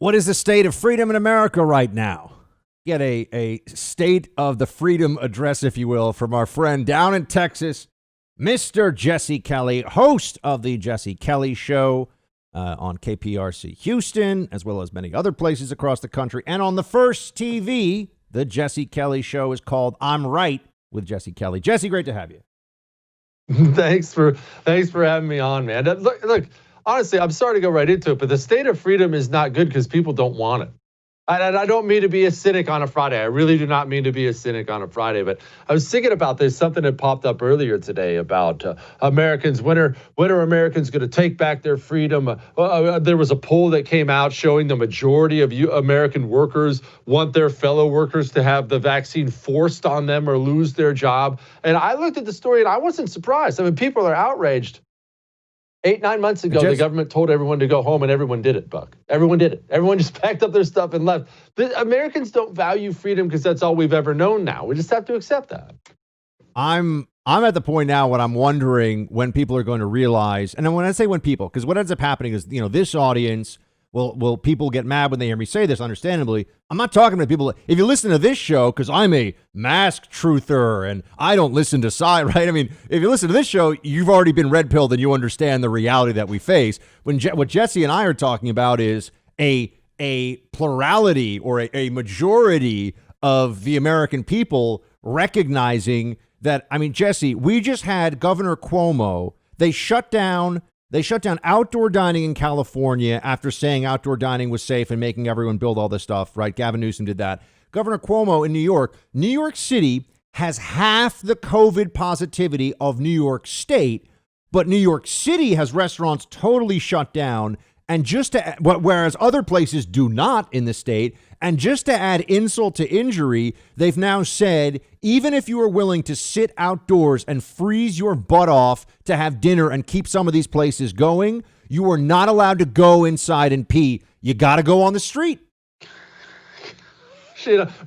What is the state of freedom in America right now? Get a state of the freedom address, if you will, from our friend down in Texas, Mr. Jesse Kelly, host of the Jesse Kelly Show on KPRC Houston, as well as many other places across the country. And on the First TV, the Jesse Kelly Show is called I'm Right with Jesse Kelly. Jesse, great to have you. Thanks for having me on, man. Look, honestly, I'm sorry to go right into it, but the state of freedom is not good because people don't want it. I don't mean to be a cynic on a Friday. I really do not mean to be a cynic on a Friday, but I was thinking about this, something that popped up earlier today about Americans. When are Americans going to take back their freedom? There was a poll that came out showing the majority of American workers want their fellow workers to have the vaccine forced on them or lose their job. And I looked at the story and I wasn't surprised. I mean, people are outraged. 8-9 months ago, the government told everyone to go home, and everyone did it, Buck. Everyone did it. Everyone just packed up their stuff and left. The Americans don't value freedom because that's all we've ever known now. We just have to accept that. I'm at the point now when I'm wondering when people are going to realize, and when I say when people, because what ends up happening is, this audience, will people get mad when they hear me say this, understandably. I'm not talking to people. If you listen to this show, because I'm a mask truther and I don't listen to side, right? I mean, if you listen to this show, you've already been red-pilled and you understand the reality that we face. What Jesse and I are talking about is a plurality or a majority of the American people recognizing that, I mean, Jesse, we just had Governor Cuomo. They shut down outdoor dining in California after saying outdoor dining was safe and making everyone build all this stuff, right? Gavin Newsom did that. Governor Cuomo in New York City has half the COVID positivity of New York State, but New York City has restaurants totally shut down, and whereas other places do not in the state. And just to add insult to injury, they've now said, even if you are willing to sit outdoors and freeze your butt off to have dinner and keep some of these places going, you are not allowed to go inside and pee. You got to go on the street.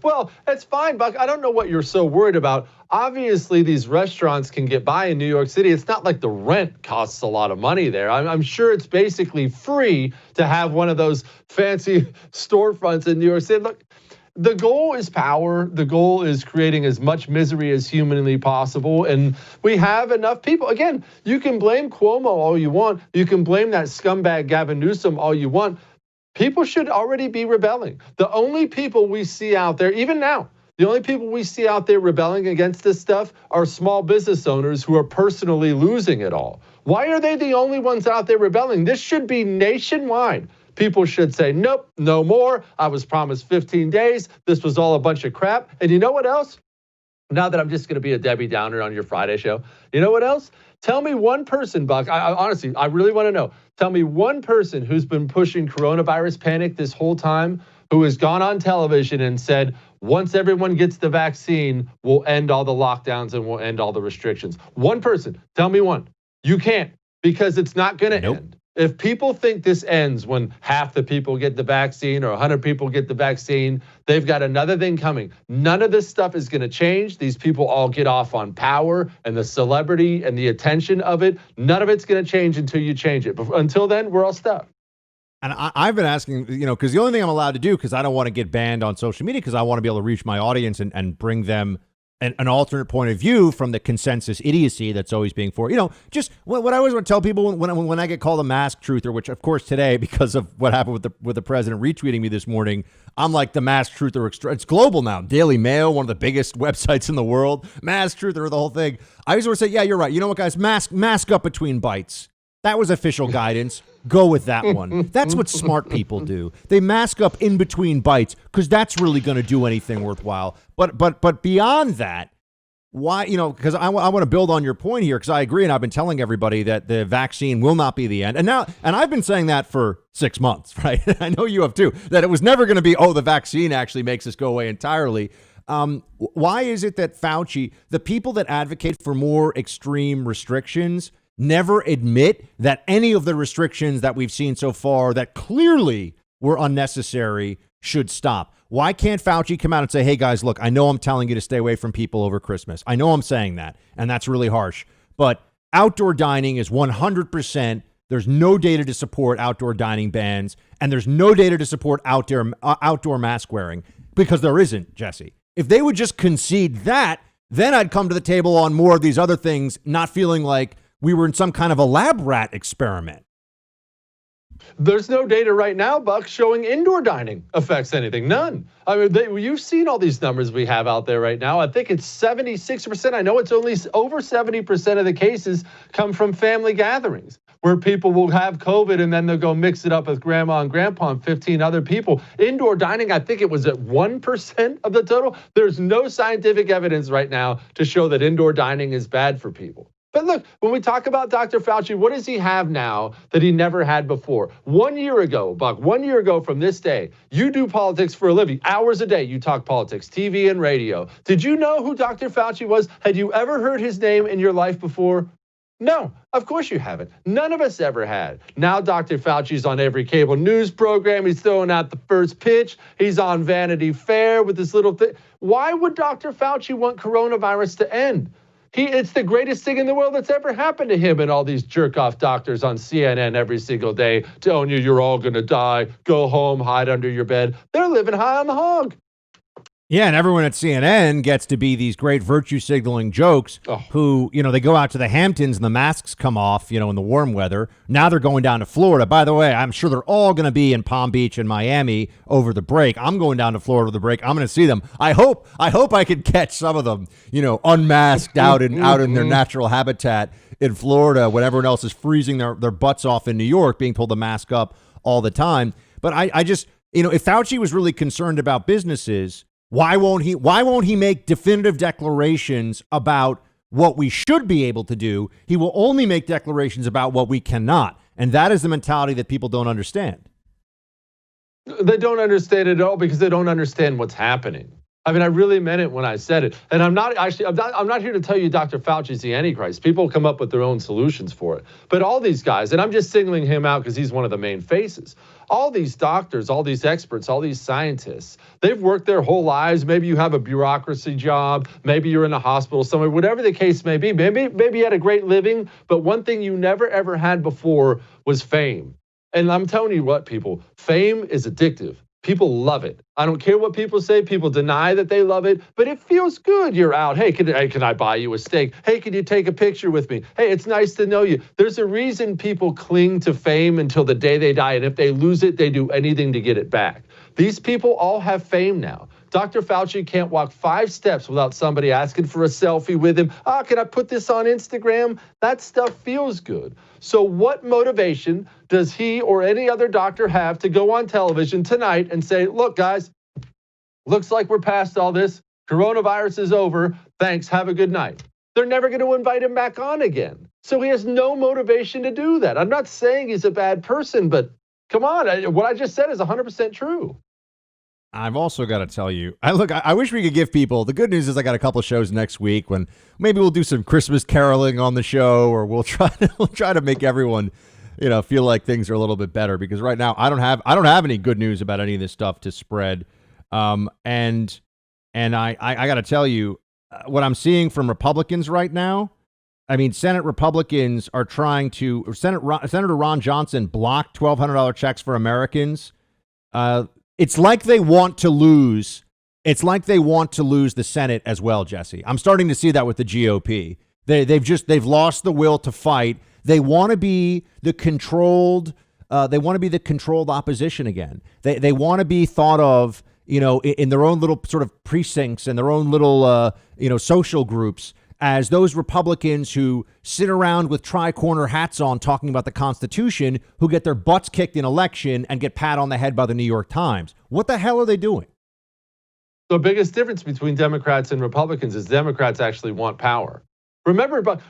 Well, it's fine, Buck. I don't know what you're so worried about. Obviously, these restaurants can get by in New York City. It's not like the rent costs a lot of money there. I'm sure it's basically free to have one of those fancy storefronts in New York City. Look, the goal is power. The goal is creating as much misery as humanly possible. And we have enough people. Again, you can blame Cuomo all you want. You can blame that scumbag Gavin Newsom all you want. People should already be rebelling. The only people we see out there, even now, the only people we see out there rebelling against this stuff are small business owners who are personally losing it all. Why are they the only ones out there rebelling? This should be nationwide. People should say, nope, no more. I was promised 15 days. This was all a bunch of crap. And you know what else? Now that I'm just going to be a Debbie Downer on your Friday show, you know what else? Tell me one person, Buck. Honestly, I really want to know. Tell me one person who's been pushing coronavirus panic this whole time, who has gone on television and said, once everyone gets the vaccine, we'll end all the lockdowns and we'll end all the restrictions. One person. Tell me one. You can't, because it's not going to end. If people think this ends when half the people get the vaccine or 100 people get the vaccine, they've got another thing coming. None of this stuff is going to change. These people all get off on power and the celebrity and the attention of it. None of it's going to change until you change it. But until then, we're all stuck. And I've been asking, because the only thing I'm allowed to do, because I don't want to get banned on social media, because I want to be able to reach my audience and bring them an alternate point of view from the consensus idiocy that's always being just what I always want to tell people when I get called a mask truther, which of course today, because of what happened with the president retweeting me this morning, I'm like the mask truther. It's global now. Daily Mail, one of the biggest websites in the world, mask truther, the whole thing. I always want to say, yeah, you're right. You know what, guys, mask up between bites. That was official guidance. Go with that one. That's what smart people do. They mask up in between bites because that's really going to do anything worthwhile. But beyond that, why, because I want to build on your point here, because I agree, and I've been telling everybody that the vaccine will not be the end. And I've been saying that for 6 months, right? I know you have too, that it was never going to be, the vaccine actually makes us go away entirely. Why is it that Fauci, the people that advocate for more extreme restrictions, never admit that any of the restrictions that we've seen so far that clearly were unnecessary should stop? Why can't Fauci come out and say, hey, guys, look, I know I'm telling you to stay away from people over Christmas. I know I'm saying that, and that's really harsh. But outdoor dining is 100% there's no data to support outdoor dining bans, and there's no data to support outdoor mask wearing, because there isn't, Jesse. If they would just concede that, then I'd come to the table on more of these other things, not feeling like we were in some kind of a lab rat experiment. There's no data right now, Buck, showing indoor dining affects anything. None. I mean, you've seen all these numbers we have out there right now. I think it's 76%. I know it's only over 70% of the cases come from family gatherings, where people will have COVID and then they'll go mix it up with grandma and grandpa and 15 other people. Indoor dining, I think it was at 1% of the total. There's no scientific evidence right now to show that indoor dining is bad for people. But look, when we talk about Dr. Fauci, what does he have now that he never had before? 1 year ago, Buck, 1 year ago from this day, you do politics for a living. Hours a day, you talk politics, TV and radio. Did you know who Dr. Fauci was? Had you ever heard his name in your life before? No, of course you haven't. None of us ever had. Now Dr. Fauci's on every cable news program. He's throwing out the first pitch. He's on Vanity Fair with this little thing. Why would Dr. Fauci want coronavirus to end? It's the greatest thing in the world that's ever happened to him and all these jerk-off doctors on CNN every single day telling you you're all going to die, go home, hide under your bed. They're living high on the hog. Yeah, and everyone at CNN gets to be these great virtue signaling jokes who, they go out to the Hamptons and the masks come off, in the warm weather. Now they're going down to Florida. By the way, I'm sure they're all going to be in Palm Beach and Miami over the break. I'm going down to Florida over the break. I'm going to see them. I hope I could catch some of them, unmasked out in their natural habitat in Florida when everyone else is freezing their butts off in New York, being told to mask up all the time. But I just, if Fauci was really concerned about businesses, why won't he make definitive declarations about what we should be able to do? He will only make declarations about what we cannot. And that is the mentality that people don't understand. They don't understand it at all because they don't understand what's happening. I mean, I really meant it when I said it. And I'm not here to tell you Dr. Fauci's the Antichrist. People come up with their own solutions for it. But all these guys, and I'm just singling him out because he's one of the main faces. All these doctors, all these experts, all these scientists, they've worked their whole lives. Maybe you have a bureaucracy job. Maybe you're in a hospital somewhere, whatever the case may be. Maybe you had a great living. But one thing you never, ever had before was fame. And I'm telling you what, people, fame is addictive. People love it. I don't care what people say. People deny that they love it, but it feels good. You're out. Hey, can I buy you a steak? Hey, can you take a picture with me? Hey, it's nice to know you. There's a reason people cling to fame until the day they die. And if they lose it, they do anything to get it back. These people all have fame now. Dr. Fauci can't walk 5 steps without somebody asking for a selfie with him. Can I put this on Instagram? That stuff feels good. So what motivation does he or any other doctor have to go on television tonight and say, look, guys, looks like we're past all this. Coronavirus is over. Thanks. Have a good night. They're never going to invite him back on again. So he has no motivation to do that. I'm not saying he's a bad person, but come on. What I just said is 100% true. I've also got to tell you, I wish we could give people, the good news is I got a couple of shows next week when maybe we'll do some Christmas caroling on the show, or we'll try to make everyone, feel like things are a little bit better, because right now I don't have any good news about any of this stuff to spread. And I got to tell you what I'm seeing from Republicans right now. I mean, Senate Republicans are trying to, Senator Ron Johnson blocked $1,200 checks for Americans. It's like they want to lose. It's like they want to lose the Senate as well, Jesse. I'm starting to see that with the GOP. They've lost the will to fight. They want to be the controlled. They want to be the controlled opposition again. They want to be thought of, in their own little sort of precincts and their own little, social groups, as those Republicans who sit around with tri-corner hats on talking about the Constitution, who get their butts kicked in election and get pat on the head by the New York Times. What the hell are they doing? The biggest difference between Democrats and Republicans is Democrats actually want power. Remember, Buck,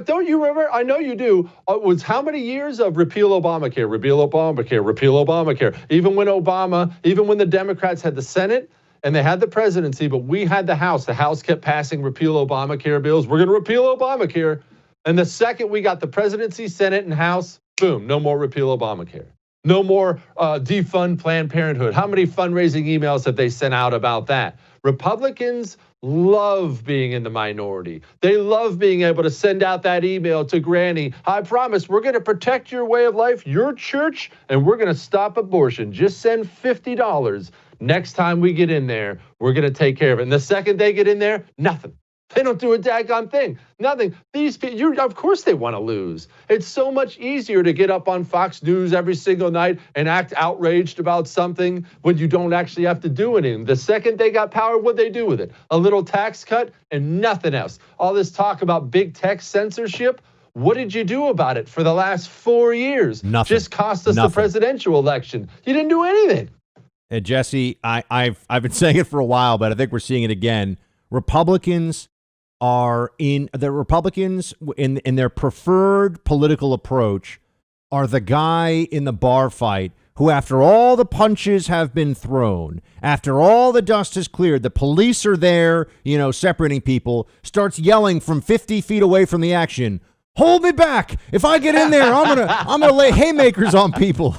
don't you remember? I know you do. It was how many years of repeal Obamacare, repeal Obamacare, repeal Obamacare? Even when the Democrats had the Senate, and they had the presidency, but we had the House. The House kept passing repeal Obamacare bills. We're going to repeal Obamacare. And the second we got the presidency, Senate, and House, boom, no more repeal Obamacare. No more defund Planned Parenthood. How many fundraising emails have they sent out about that? Republicans love being in the minority. They love being able to send out that email to Granny. I promise we're going to protect your way of life, your church, and we're going to stop abortion. Just send $50. Next time we get in there, we're going to take care of it. And the second they get in there, nothing. They don't do a daggone thing. Nothing. These people, of course they want to lose. It's so much easier to get up on Fox News every single night and act outraged about something when you don't actually have to do anything. The second they got power, what'd they do with it? A little tax cut and nothing else. All this talk about big tech censorship. What did you do about it for the last 4 years? Nothing. Just cost us the presidential election. You didn't do anything. And Jesse, I've been saying it for a while, but I think we're seeing it again. Republicans in their preferred political approach are the guy in the bar fight who, after all the punches have been thrown, after all the dust has cleared, the police are there, separating people, starts yelling from 50 feet away from the action, "Hold me back. If I get in there, I'm gonna lay haymakers on people."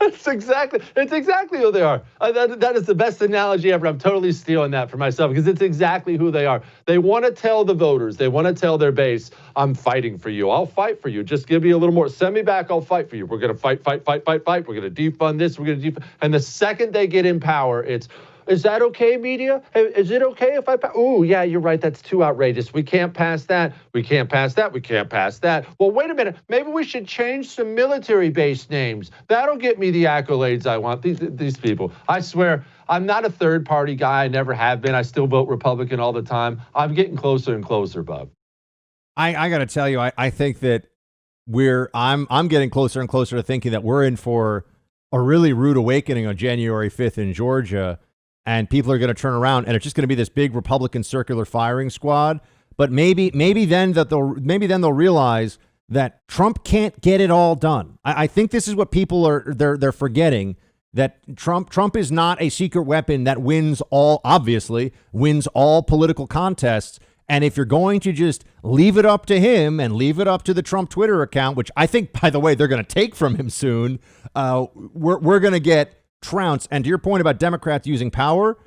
It's exactly who they are. That is the best analogy ever. I'm totally stealing that for myself because it's exactly who they are. They want to tell the voters, they want to tell their base, I'm fighting for you. I'll fight for you. Just give me a little more. Send me back. I'll fight for you. We're going to fight. We're going to defund this. We're going to defund. And the second they get in power, is that okay, media? Is it okay if I pass? Oh, yeah, you're right. That's too outrageous. We can't pass that. We can't pass that. We can't pass that. Well, wait a minute. Maybe we should change some military base names. That'll get me the accolades I want. These people. I swear, I'm not a third party guy. I never have been. I still vote Republican all the time. I'm getting closer and closer, Bob. I got to tell you, I think that I'm getting closer and closer to thinking that we're in for a really rude awakening on January 5th in Georgia. And people are going to turn around, and it's just going to be this big Republican circular firing squad. But maybe then they'll realize that Trump can't get it all done. I think this is what people they're forgetting, that Trump is not a secret weapon that wins all political contests. And if you're going to just leave it up to him and leave it up to the Trump Twitter account, which I think, by the way, they're going to take from him soon, we're going to get trounced. And to your point about Democrats using power,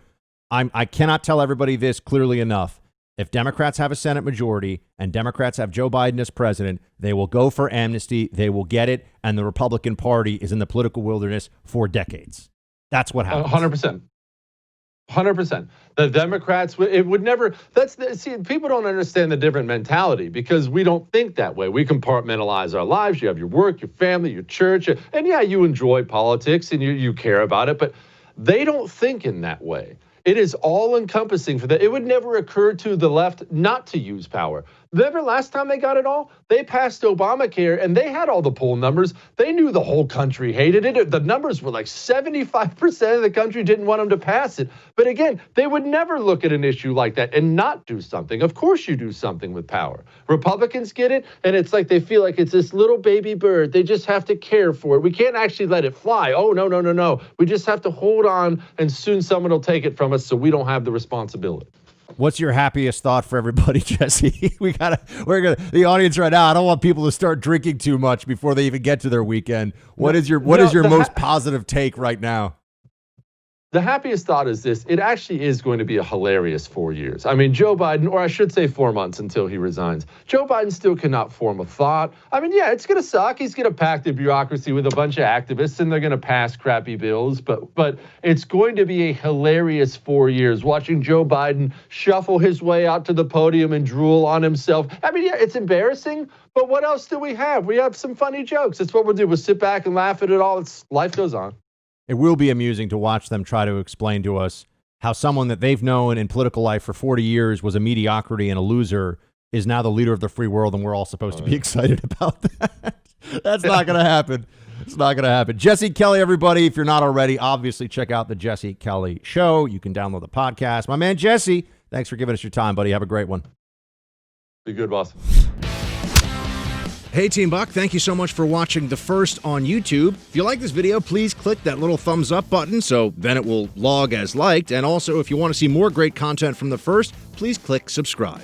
I cannot tell everybody this clearly enough. If Democrats have a Senate majority and Democrats have Joe Biden as president, they will go for amnesty. They will get it. And the Republican Party is in the political wilderness for decades. That's what happens. 100%. 100%. The Democrats, it would never, see, people don't understand the different mentality because we don't think that way. We compartmentalize our lives. You have your work, your family, your church, and yeah, you enjoy politics and you care about it, but they don't think in that way. It is all encompassing for them. It would never occur to the left not to use power. Remember last time they got it all? They passed Obamacare and they had all the poll numbers. They knew the whole country hated it. The numbers were like 75% of the country didn't want them to pass it. But again, they would never look at an issue like that and not do something. Of course you do something with power. Republicans get it, and it's like they feel like it's this little baby bird. They just have to care for it. We can't actually let it fly. Oh, no. We just have to hold on, and soon someone will take it from us so we don't have the responsibility. What's your happiest thought for everybody, Jesse? The audience right now, I don't want people to start drinking too much before they even get to their weekend. What is your most positive take right now? The happiest thought is this. It actually is going to be a hilarious 4 years. I mean, Joe Biden, or I should say 4 months until he resigns. Joe Biden still cannot form a thought. I mean, yeah, it's going to suck. He's going to pack the bureaucracy with a bunch of activists, and they're going to pass crappy bills. But it's going to be a hilarious 4 years watching Joe Biden shuffle his way out to the podium and drool on himself. I mean, yeah, it's embarrassing. But what else do we have? We have some funny jokes. That's what we'll do. We'll sit back and laugh at it all. Life goes on. It will be amusing to watch them try to explain to us how someone that they've known in political life for 40 years was a mediocrity and a loser is now the leader of the free world, and we're all supposed to be excited about that. That's not going to happen. It's not going to happen. Jesse Kelly, everybody, if you're not already, obviously check out the Jesse Kelly Show. You can download the podcast. My man, Jesse, thanks for giving us your time, buddy. Have a great one. Be good, boss. Hey, Team Buck, thank you so much for watching The First on YouTube. If you like this video, please click that little thumbs up button so then it will log as liked. And also, if you want to see more great content from The First, please click subscribe.